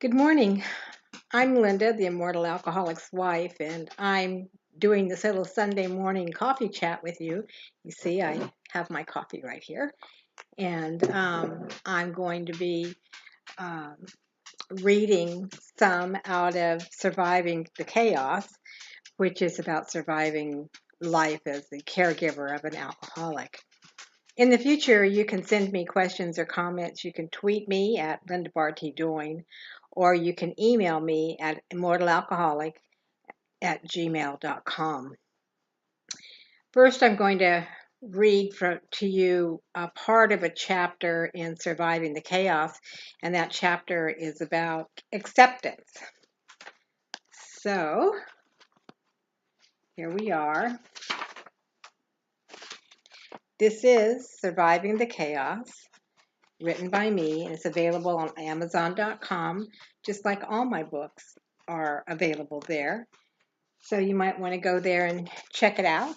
Good morning. I'm Linda, the Immortal Alcoholic's wife, and I'm doing this little Sunday morning coffee chat with you. You see, I have my coffee right here, and I'm going to be um, reading some out of Surviving the Chaos, which is about surviving life as the caregiver of an alcoholic. In the future, you can send me questions or comments. You can tweet me at Linda Barty Doyne, or you can email me at immortalalcoholic@gmail.com. First, I'm going to read to you a part of a chapter in Surviving the Chaos, and that chapter is about acceptance. So, here we are. This is Surviving the Chaos, written by me, and it's available on Amazon.com, just like all my books are available there. So you might want to go there and check it out.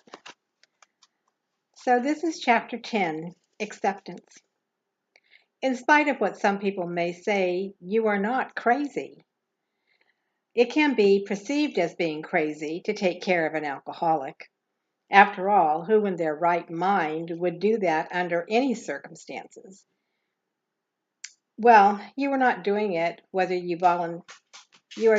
So this is Chapter 10, Acceptance. In spite of what some people may say, you are not crazy. It can be perceived as being crazy to take care of an alcoholic. After all, who in their right mind would do that under any circumstances? Well, you are not doing it whether you are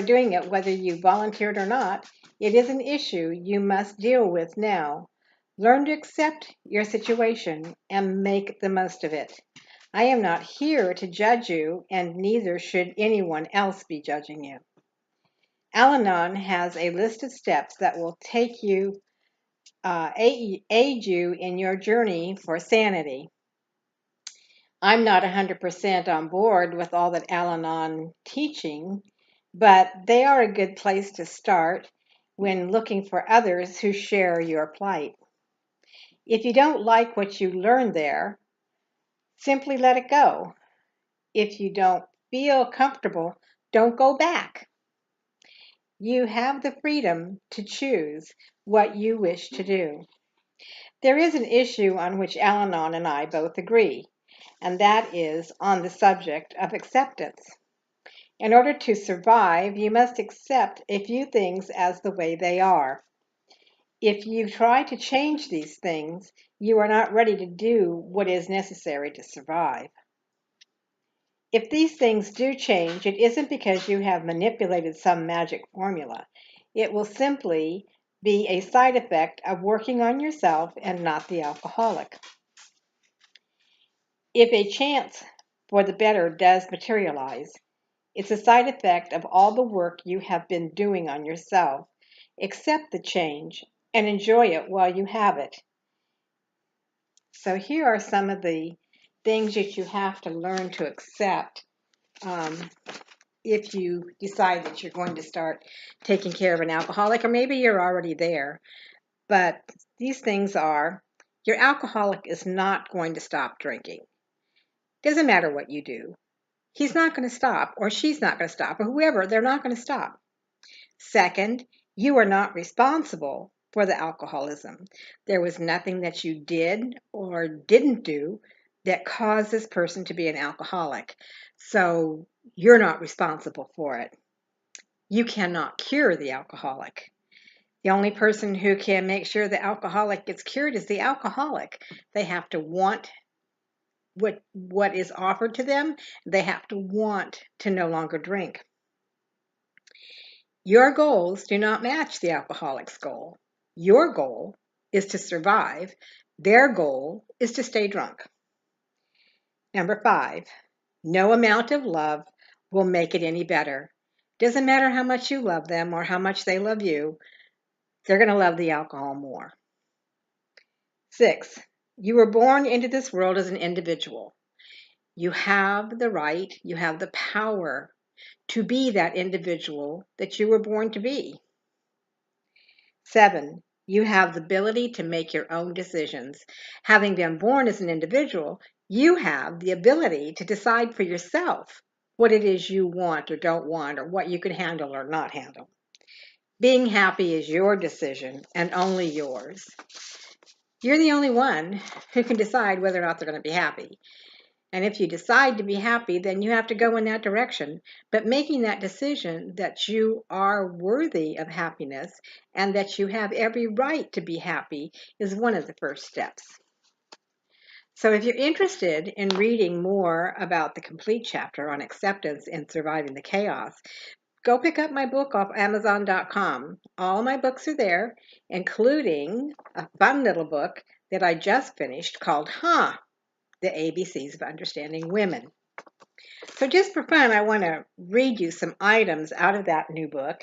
doing it whether you volunteered or not. It is an issue you must deal with now. Learn to accept your situation and make the most of it. I am not here to judge you, and neither should anyone else be judging you. Al-Anon has a list of steps that will aid you in your journey for sanity. I'm not 100% on board with all that Al-Anon teaching, but they are a good place to start when looking for others who share your plight. If you don't like what you learned there, simply let it go. If you don't feel comfortable, don't go back. You have the freedom to choose what you wish to do. There is an issue on which Al-Anon and I both agree, and that is on the subject of acceptance. In order to survive, you must accept a few things as the way they are. If you try to change these things, you are not ready to do what is necessary to survive. If these things do change, it isn't because you have manipulated some magic formula. It will simply be a side effect of working on yourself and not the alcoholic. If a chance for the better does materialize, it's a side effect of all the work you have been doing on yourself. Accept the change and enjoy it while you have it. So here are some of the things that you have to learn to accept if you decide that you're going to start taking care of an alcoholic, or maybe you're already there. But these things are: your alcoholic is not going to stop drinking. Doesn't matter what you do. He's not going to stop, or she's not going to stop, or whoever, they're not going to stop. Second, you are not responsible for the alcoholism. There was nothing that you did or didn't do that caused this person to be an alcoholic. So you're not responsible for it. You cannot cure the alcoholic. The only person who can make sure the alcoholic gets cured is the alcoholic. They have to want what is offered to them. They have to want to no longer drink. Your goals do not match the alcoholic's goal. Your goal is to survive. Their goal is to stay drunk. Number 5, no amount of love will make it any better. Doesn't matter how much you love them or how much they love you, they're going to love the alcohol more. 6, you were born into this world as an individual. You have the right, you have the power to be that individual that you were born to be. 7, you have the ability to make your own decisions. Having been born as an individual, you have the ability to decide for yourself what it is you want or don't want, or what you can handle or not handle. Being happy is your decision and only yours. You're the only one who can decide whether or not they're going to be happy. And if you decide to be happy, then you have to go in that direction. But making that decision that you are worthy of happiness and that you have every right to be happy is one of the first steps. So if you're interested in reading more about the complete chapter on acceptance and surviving the chaos, go pick up my book off Amazon.com. All my books are there, including a fun little book that I just finished called The ABCs of Understanding Women. So just for fun, I want to read you some items out of that new book.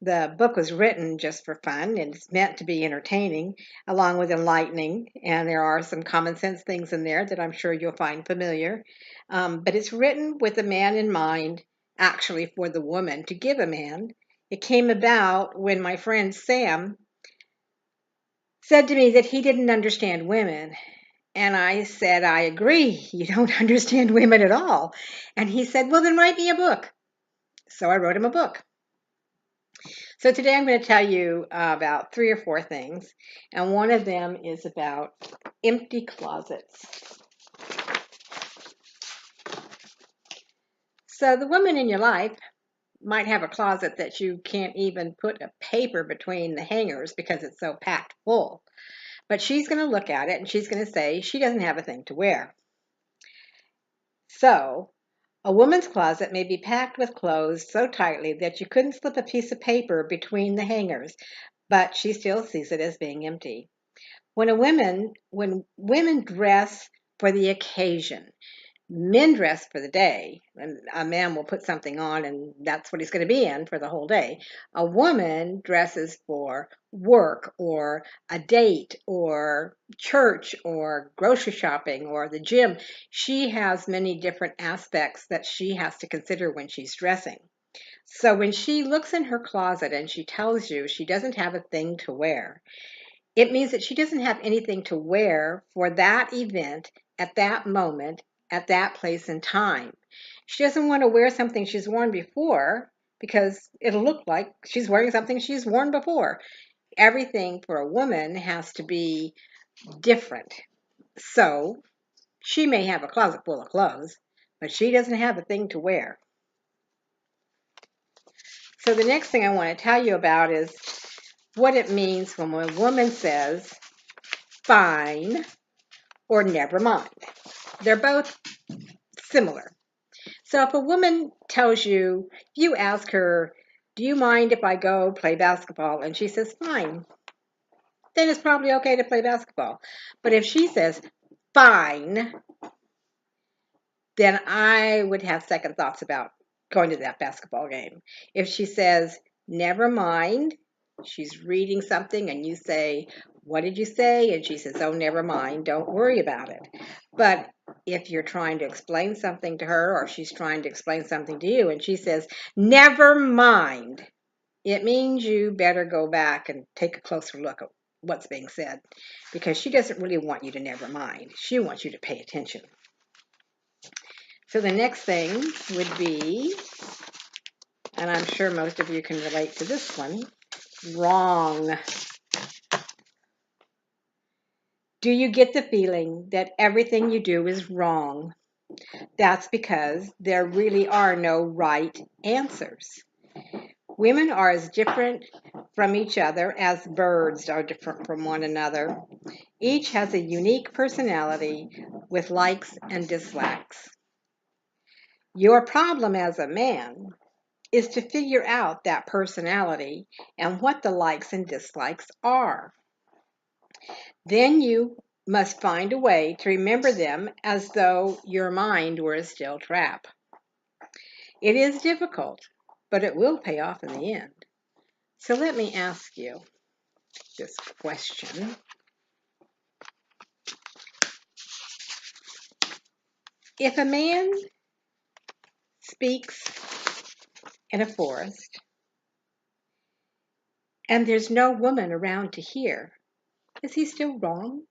The book was written just for fun, and it's meant to be entertaining along with enlightening, and there are some common sense things in there that I'm sure you'll find familiar. But it's written with a man in mind, actually for the woman, to give a man. It came about when my friend Sam said to me that he didn't understand women. And I said, I agree. You don't understand women at all. And he said, well, then write me a book. So I wrote him a book. So today I'm going to tell you about 3 or 4 things. And one of them is about empty closets. So the woman in your life might have a closet that you can't even put a paper between the hangers because it's so packed full. But she's going to look at it and she's going to say she doesn't have a thing to wear. So a woman's closet may be packed with clothes so tightly that you couldn't slip a piece of paper between the hangers, but she still sees it as being empty. When women dress for the occasion, men dress for the day, and a man will put something on and that's what he's going to be in for the whole day. A woman dresses for work or a date or church or grocery shopping or the gym. She has many different aspects that she has to consider when she's dressing. So when she looks in her closet and she tells you she doesn't have a thing to wear, it means that she doesn't have anything to wear for that event at that moment, at that place and time. She doesn't want to wear something she's worn before because it'll look like she's wearing something she's worn before. Everything for a woman has to be different. So she may have a closet full of clothes, but she doesn't have a thing to wear. So the next thing I want to tell you about is what it means when a woman says, fine, or never mind. They're both similar. So if a woman tells you, you ask her, do you mind if I go play basketball? And she says, fine, then it's probably okay to play basketball. But if she says, fine, then I would have second thoughts about going to that basketball game. If she says, never mind, she's reading something and you say, what did you say? And she says, oh, never mind, don't worry about it. But if you're trying to explain something to her or she's trying to explain something to you and she says, never mind, it means you better go back and take a closer look at what's being said because she doesn't really want you to never mind. She wants you to pay attention. So the next thing would be, and I'm sure most of you can relate to this one, wrong. Do you get the feeling that everything you do is wrong? That's because there really are no right answers. Women are as different from each other as birds are different from one another. Each has a unique personality with likes and dislikes. Your problem as a man is to figure out that personality and what the likes and dislikes are. Then you must find a way to remember them as though your mind were a steel trap. It is difficult, but it will pay off in the end. So let me ask you this question. If a man speaks in a forest and there's no woman around to hear, is he still wrong?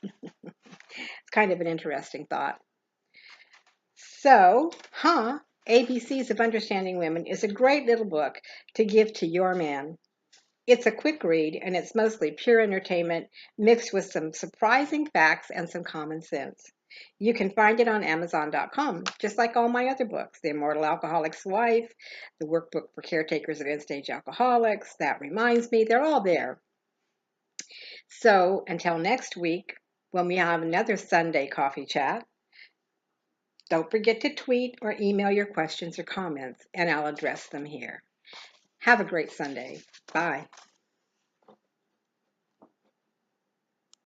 It's kind of an interesting thought. So, ABCs of Understanding Women is a great little book to give to your man. It's a quick read and it's mostly pure entertainment mixed with some surprising facts and some common sense. You can find it on Amazon.com, just like all my other books, The Immortal Alcoholic's Wife, The Workbook for Caretakers of End-Stage Alcoholics, That Reminds Me, they're all there. So until next week, when we have another Sunday coffee chat, don't forget to tweet or email your questions or comments, and I'll address them here. Have a great Sunday. Bye.